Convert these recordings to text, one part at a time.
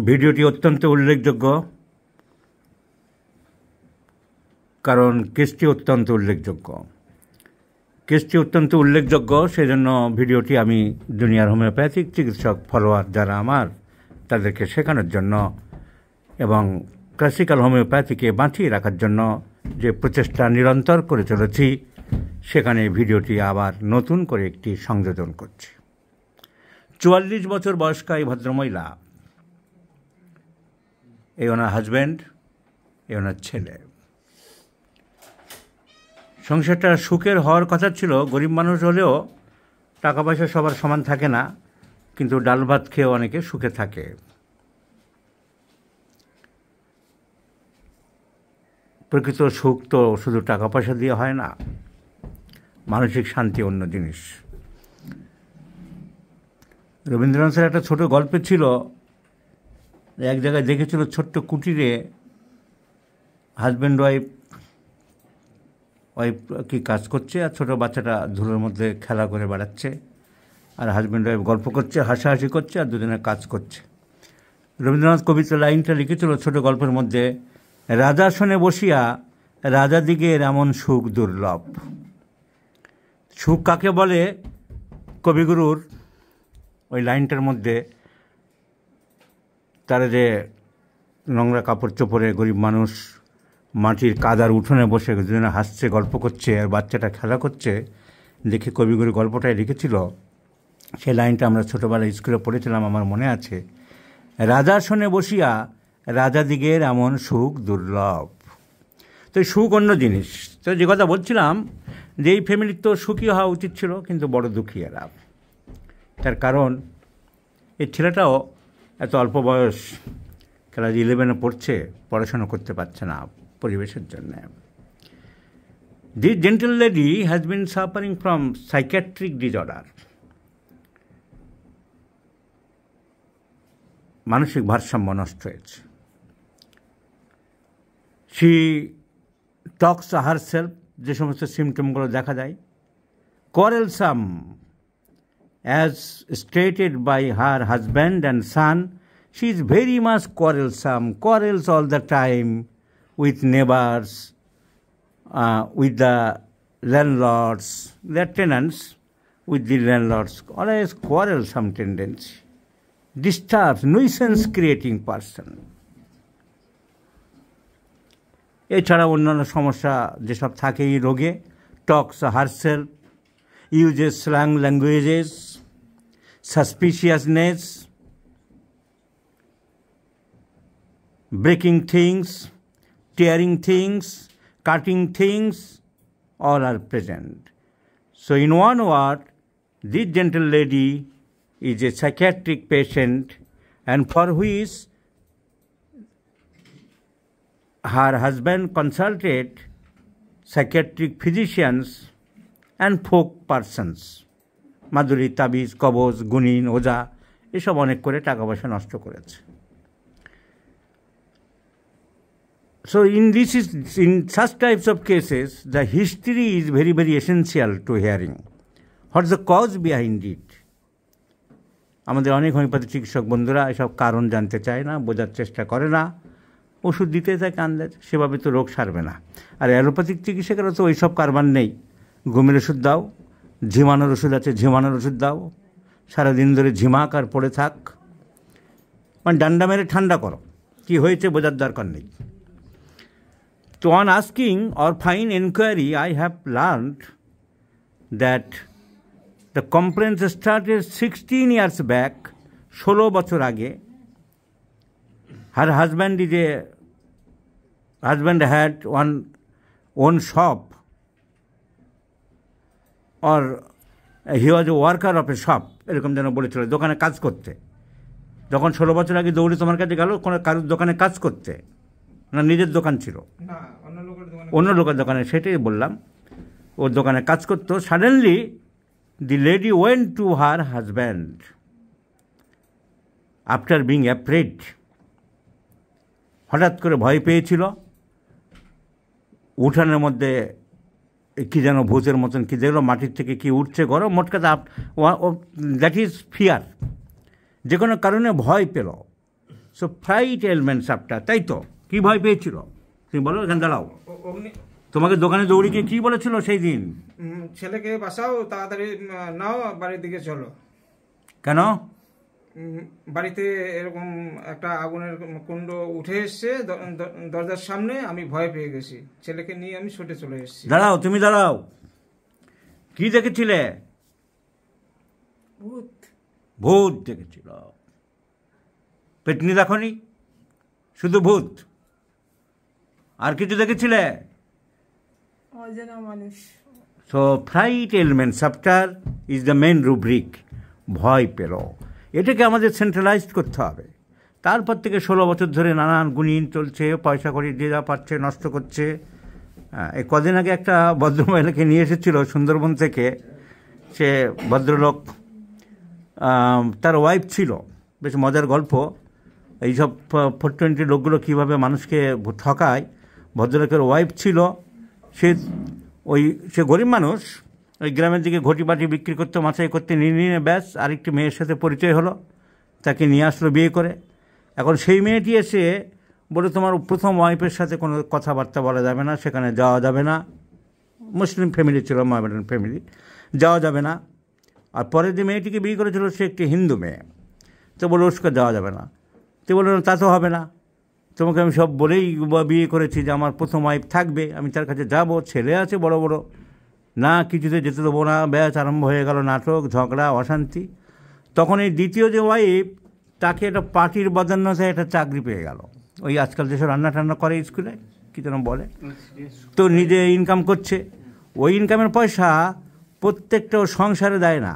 ভিডিওটি অত্যন্ত উল্লেখযোগ্য, কারণ কেসটি অত্যন্ত উল্লেখযোগ্য। সেজন্য ভিডিওটি আমি দুনিয়ার হোমিওপ্যাথিক চিকিৎসক ফলোয়ার যারা আমার, তাদেরকে শেখানোর জন্য এবং ক্লাসিক্যাল হোমিওপ্যাথিকে বাঁচিয়ে রাখার জন্য যে প্রচেষ্টা নিরন্তর করে চলেছি, সেখানে ভিডিওটি আবার নতুন করে একটি সংযোজন করছি। 44 বছর বয়স্কা এই ভদ্রমহিলা, এই ওনার হাজব্যান্ড, এই ওনার ছেলে। সংসারটা সুখের হওয়ার কথা ছিল। গরিব মানুষ হলেও টাকা পয়সা সবার সমান থাকে না, কিন্তু ডাল ভাত খেয়েও অনেকে সুখে থাকে। প্রকৃত সুখ তো শুধু টাকা পয়সা দিয়ে হয় না, মানসিক শান্তি অন্য জিনিস। রবীন্দ্রনাথের একটা ছোট গল্প ছিল, এক জায়গায় দেখেছিল ছোট্ট কুটিরে হাজব্যান্ড ওয়াইফ কি কাজ করছে, আর ছোটো বাচ্চাটা ধুলোর মধ্যে খেলা করে বেড়াচ্ছে, আর হাজব্যান্ড ওয়াইফ গল্প করছে, হাসাহাসি করছে, আর দুজনে কাজ করছে। রবীন্দ্রনাথ কবিতা লাইনটা লিখেছিল ছোট গল্পের মধ্যে, রাজাসনে বসিয়া রাজাদিগের এমন সুখ দুর্লভ। সুখ কাকে বলে? কবিগুরুর ওই লাইনটার মধ্যে তারা যে নোংরা কাপড় চোপড়ে গরিব মানুষ মাটির কাদার উঠোনে বসে দুজনে হাসছে, গল্প করছে, আর বাচ্চাটা খেলা করছে দেখে কবিগুরু গল্পটায় লিখেছিল। সেই লাইনটা আমরা ছোটোবেলায় স্কুলে পড়েছিলাম, আমার মনে আছে। রাজাসনে বসিয়া রাজাদিগের এমন সুখ দুর্লভ। তো সুখ অন্য জিনিস। তো যে কথা বলছিলাম, যে এই ফ্যামিলির তো সুখী হওয়া উচিত ছিল, কিন্তু বড় দুঃখী এরা। তার কারণ এই ছেলেটাও এত অল্প বয়স, ক্লাস 11-এ পড়ছে, পড়াশোনা করতে পারছে না পরিবেশের জন্য। This gentle lady has been suffering from psychiatric disorder. মানসিক ভারসাম্য নষ্ট হয়েছে। She talks herself, যে সমস্ত সিমটমগুলো দেখা যায়, quarrelsome, as stated by her husband and son. She is very much quarrelsome, quarrels all the time with neighbors, with the landlords, their tenants, with the landlords. Always quarrelsome tendency. Disturbs, nuisance creating person. এছাড়া অন্যান্য সমস্যা যেসব থাকে এই রোগে, talks herself, uses slang languages, suspiciousness, breaking things, tearing things, cutting things, all are present. So in one word, this gentle lady is a psychiatric patient, and for which her husband consulted psychiatric physicians and folk persons. Madhuri, তাবিজ, কবজ, গুণিন, ওজা, এসব অনেক করে টাকা পয়সা নষ্ট করেছে। So in such types of cases, the history is very, very essential to hearing. What's the cause behind it? আমাদের অনেক হোমিওপ্যাথি চিকিৎসক বন্ধুরা এসব কারণ জানতে চায় না, বোঝার চেষ্টা করে না, ওষুধ দিতে থাকে আন্দাজ, সেভাবে তো রোগ সারবে না। আর অ্যালোপ্যাথিক চিকিৎসকেরা তো ওইসব কারবার নেই। ঘুমের ওষুধ দাও, ঝিমানোর ওষুধ আছে, ঝিমানোর ওষুধ দাও, সারাদিন ধরে ঝিমাক আর পড়ে থাক, মানে ডান্ডা মেরে ঠান্ডা করো, কি হয়েছে বোঝার দরকার নেই। তো on asking or fine inquiry, I have learned that the complaints started 16 years back, 16 বছর আগে। Her husband had one own shop, or he was a worker of a shop, এরকম যেন বলেছিল, দোকানে কাজ করতে। যখন 16 বছর আগে দৌড়ে তোমার কাছে গেল কোনো কারোর দোকানে কাজ করতে, না নিজের দোকান ছিল? অন্য লোকের দোকানে, সেটাই বললাম, ওর দোকানে কাজ করতো। Suddenly the lady went to her husband after being afraid. হঠাৎ করে ভয় পেয়েছিল, উঠানের মধ্যে কী যেন ভূতের মতন কী দেখলো, মাটির থেকে কি উঠছে গরম, মোট কথা দ্যাট ইজ ফিয়ার। যে কোনো কারণে ভয় পেল। সো ফ্লাইট এলিমেন্টস আফটার, তাই তো? কী ভয় পেয়েছিল তুমি বলো, এখানে দাঁড়াও। তোমাকে দোকানে দৌড়ি গিয়ে কী বলেছিল সেই দিন? ছেলেকে বাঁচাও, তাড়াতাড়ি নাও, বাড়ির দিকে চলো। কেন? বাড়িতে এরকম একটা আগুনের কুণ্ড উঠে এসছে দরজার সামনে, আমি ভয় পেয়ে গেছি, ছেলেকে নিয়ে আমি ছুটে চলে এসেছি। দাঁড়াও, তুমি দাঁড়াও। কি দেখেছিলে? ভূত। ভূত দেখেছিল। পেটনি দেখনি, শুধু ভূত। আর কিছু দেখেছিলে? অজানা মানুষ। So flight elements after is the main rubric. ভয় পেল, এটাকে আমাদের সেন্ট্রালাইজড করতে হবে। তারপর থেকে 16 বছর ধরে নানান গুণিন চলছে, পয়সা করি যে যা পাচ্ছে নষ্ট করছে। এই কদিন আগে একটা ভদ্রমহিলাকে নিয়ে এসেছিল সুন্দরবন থেকে। সে ভদ্রলোক, তার ওয়াইফ ছিল, বেশ মজার গল্প। এইসব 420 লোকগুলো কীভাবে মানুষকে ঠকায়। ভদ্রলোকের ওয়াইফ ছিল, সে গরিব মানুষ, ওই গ্রামের দিকে ঘটি বাটি বিক্রি করতে, মাছাই করতে নিয়ে ব্যাস আরেকটি মেয়ের সাথে পরিচয় হলো, তাকে নিয়ে আসলো বিয়ে করে। এখন সেই মেয়েটি এসে বলে, তোমার প্রথম ওয়াইফের সাথে কোনো কথাবার্তা বলা যাবে না, সেখানে যাওয়া যাবে না। মুসলিম ফ্যামিলি ছিল, মোহামেডান ফ্যামিলি, যাওয়া যাবে না। আর পরে যে মেয়েটিকে বিয়ে করেছিল সে একটি হিন্দু মেয়ে, তো বলে ওসকে যাওয়া যাবে না। তো বলল, তা তো হবে না, তোমাকে আমি সব বলেই বিয়ে করেছি যে আমার প্রথম ওয়াইফ থাকবে, আমি তার কাছে যাব, ছেলে আছে বড় বড়, না কিছুতে যেতে দেবো না। ব্যাস আরম্ভ হয়ে গেল নাটক, ঝগড়া, অশান্তি। তখন এই দ্বিতীয় যে ওয়াইফ, তাকে একটা পার্টির বদান্যতায় একটা চাকরি পেয়ে গেল। ওই আজকাল যেসব রান্না টান্না করে স্কুলে, কী যেন বলে, তো নিজে ইনকাম করছে। ওই ইনকামের পয়সা প্রত্যেকটা সংসারে দেয় না,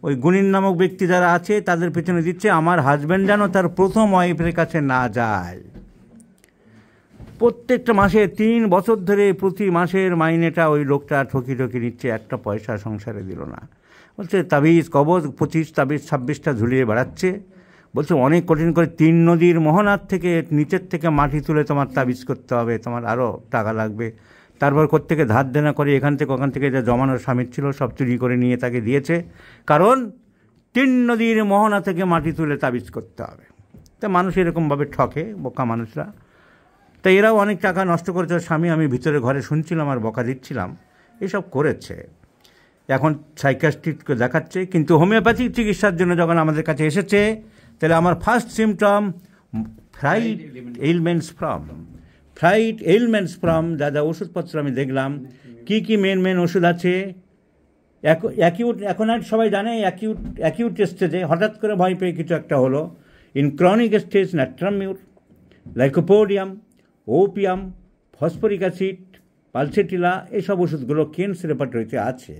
ওই গুণিন নামক ব্যক্তি যারা আছে তাদের পেছনে দিচ্ছে, আমার হাজব্যান্ড যেন তার প্রথম ওয়াইফের কাছে না যায়। প্রত্যেকটা মাসে 3 বছর ধরে প্রতি মাসের মাইনেটা ওই লোকটা ঠকি নিচ্ছে, একটা পয়সা সংসারে দিল না। বলছে তাবিজ কবজ 25 তাবিজ 26টা ঝুলিয়ে বেড়াচ্ছে। বলছে অনেক কঠিন করে 3 নদীর মোহনার থেকে নিচের থেকে মাটি তুলে তোমার তাবিজ করতে হবে, তোমার আরও টাকা লাগবে। তারপর কোত্থেকে ধার দেনা করে এখান থেকে ওখান থেকে যা জমানোর স্বামীর ছিল সব চুরি করে নিয়ে তাকে দিয়েছে, কারণ 3 নদীর মোহনা থেকে মাটি তুলে তাবিজ করতে হবে। তা মানুষ এরকমভাবে ঠকে, বোকা মানুষরা। তাই এরাও অনেক টাকা নষ্ট করেছে। স্বামী, আমি ভিতরে ঘরে শুনছিলাম আর বকা দিচ্ছিলাম, এসব করেছে। এখন সাইকিয়াট্রিস্টকে দেখাচ্ছে, কিন্তু হোমিওপ্যাথিক চিকিৎসার জন্য যখন আমাদের কাছে এসেছে, তাহলে আমার first symptom flight elements from যা যা ওষুধপত্র আমি দেখলাম, কি মেন ওষুধ আছে। অ্যাকিউট, এখন আর সবাই জানে অ্যাকিউট স্টেজে হঠাৎ করে ভয় পেয়ে কিছু একটা হলো। In chronic stage ন্যাট্রামিউর, lycopodium, opium, phosphoric acid, pulsatilla, এইসব ওষুধগুলো কেন্স রেপার্টরিতে আছে।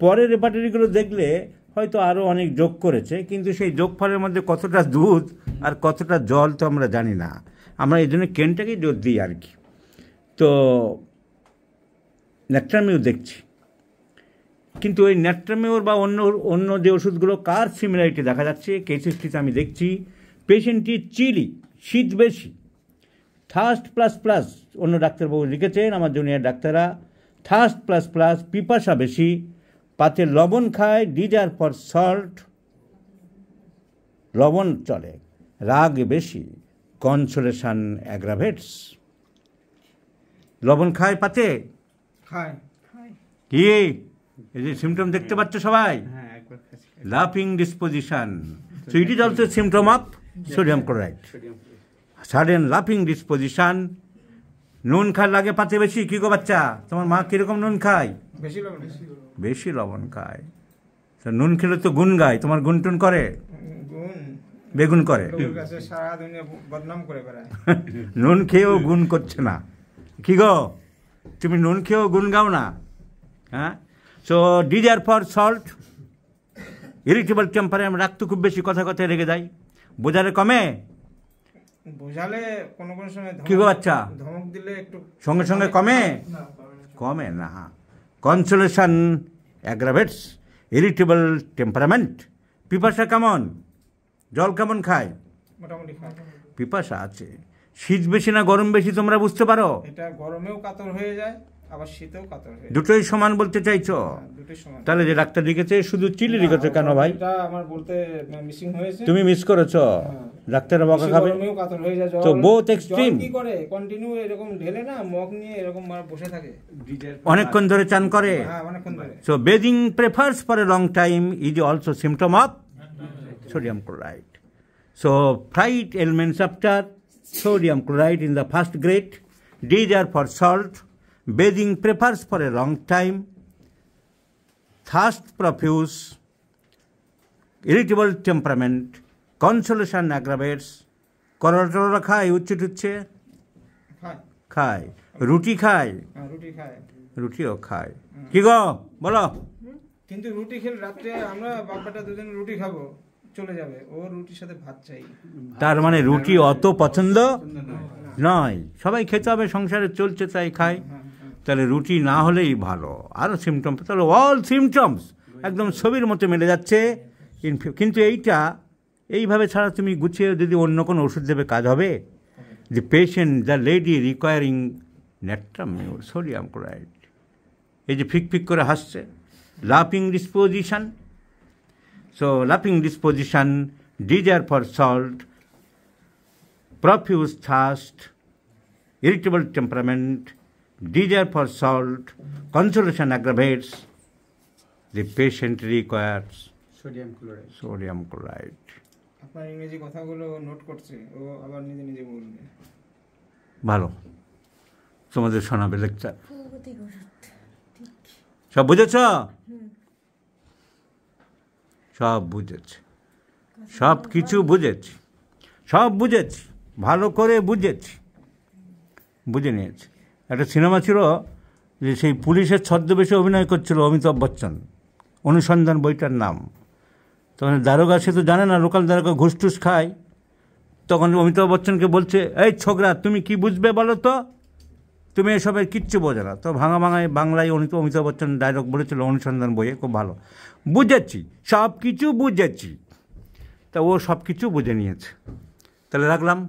পরের রেপার্টরিগুলো দেখলে হয়তো আরও অনেক যোগ করেছে, কিন্তু সেই যোগফলের মধ্যে কতটা দুধ আর কতটা জল তো আমরা জানি না। আমরা এই জন্য কেনটাকেই জোর দিই আর কি। তো ন্যাট্রামিউর দেখছি, কিন্তু ওই ন্যাট্রামিউর বা অন্য যে ওষুধগুলো কার সিমিলারিটি দেখা যাচ্ছে, কেস হিস্ট্রিতে আমি দেখছি পেশেন্টটি চিলি, শীত বেশি, থার্স্ট প্লাস, অন্য ডাক্তারবাবু লিখেছেন, আমার জুনিয়র ডাক্তাররা, থার্স্ট প্লাস, পিপাসা বেশি, পাতে লবণ খায়, ডিজায়ার ফর সল্ট, লবণ চলে, রাগ বেশি, কনসোলেশন অ্যাগ্রাভেটস। লবণ খায়, পাতে খায়, কি এই যে সিমটম দেখতে পাচ্ছ সবাই, লাফিং disposition. So it is also symptom of sodium chloride, sudden লাফিং ডিসপোজিশন। নুন খায় লাগে পাতে বেশি। কি গো বাচ্চা, তোমার মা কিরকম নুন খায়? বেশি লবণ খায়। নুন খেলে তো গুণ গায়, তোমার গুণ টুন করে, বেগুন করে, নুন খেয়েও গুণ করছে না। কি গো, তুমি নুন খেয়েও গুণ গাও না? হ্যাঁ। So desire for salt, irritable temperature, রাগ তো খুব বেশি, কথা কথায় রেগে যায়। বোঝালে কমে, বোঝালে কোনো সময় কি গো বাচ্চা, ধমক দিলে একটু সঙ্গে কমে না। Consolation aggravates, irritable temperament. পিপাসা কেমন, জল কেমন খায়? মোটামুটি খায়। পিপাসা আছে। শীত বেশি না গরম বেশি তোমরা বুঝতে পারো? এটা গরমেও কাতর হয়ে যায়, আবার শীতেও কাতর হয়ে যায়। দুটোই সমান বলতে চাইছো? দুটোই সমান। তাহলে যে ডাক্তার লিখেছে শুধু চিলি লিখেছে কেন ভাই? এটা আমার বলতে মিসিং হয়েছে। তুমি মিস করেছো, ডাক্তারের বকা খাবে। গরমেও কাতর হয়ে যায়, তো জল both extreme। কি করে কন্টিনিউ এরকম ঢেলে না মগ নিয়ে এরকম বসে থাকে অনেকক্ষণ ধরে চান করে। হ্যাঁ অনেকক্ষণ ধরে। So bathing prefers for a long time is also symptom of sodium chloride. So fright ailments after sodium chloride in the first grade. These are for salt. Bathing prefers for a long time. Thirst profuse. Irritable temperament. Consolation aggravates. করলা খায়, উচ্ছে টুচ্ছে খায়, খায়, রুটি খায়, রুটি খায়, রুটিও খায়। কি গো বলো? কিন্তু রুটি খেলে রাত্রে আমরা বাবাটা দুজন রুটি খাবো, চলে যাবে, ও রুটির সাথে ভাত চাই। তার মানে রুটি অত পছন্দ নয়, সবাই খেতে হবে, সংসারে চলছে তাই খায়। তাহলে রুটি না হলেই ভালো। আরও সিমটম, তাহলে অল সিমটমস একদম ছবির মতো মিলে যাচ্ছে। কিন্তু এইভাবে ছাড়া তুমি গুছিয়ে যদি অন্য কোনো ওষুধ দেবে কাজ হবে? দি patient, the lady recurring ন্যাট্রামিউর sodium chloride. এই যে ফিক ফিক করে হাসছে, লাফিং ডিসপোজিশন। সো লাফিং disposition, desire for salt, profuse thirst, irritable temperament, desire for salt, consolation aggravates, the patient requires sodium chloride. আপনার ইংরেজি কথাগুলো নোট করছে, ও আবার নিজে নিজে বলবে। ভালো, তোমাদের শোনাবে লেকচার। সব বুঝেছ? সব বুঝেছি, সব কিছু বুঝেছি, সব বুঝেছি, ভালো করে বুঝেছি, বুঝে নিয়েছি। একটা সিনেমা ছিল যে সেই পুলিশের ছদ্মবেশে অভিনয় করছিল অমিতাভ বচ্চন, অনুসন্ধান বইটার নাম। তখন দারোগা, সে তো জানে না, লোকাল দারোগা ঘুষ টুস খায়। তখন অমিতাভ বচ্চনকে বলছে, এই ছোকরা তুমি কি বুঝবে বলো তো, তুমি এসবের কিচ্ছু বোঝো না। তো ভাঙা ভাঙায় বাংলায় অমিতাভ বচ্চন ডায়লগ বলেছিল অনুসন্ধান বইয়ে, খুব ভালো। বুঝেছি, সব কিছু বুঝেছি। তা ও সব কিছু বুঝে নিয়েছে। তাহলে রাখলাম।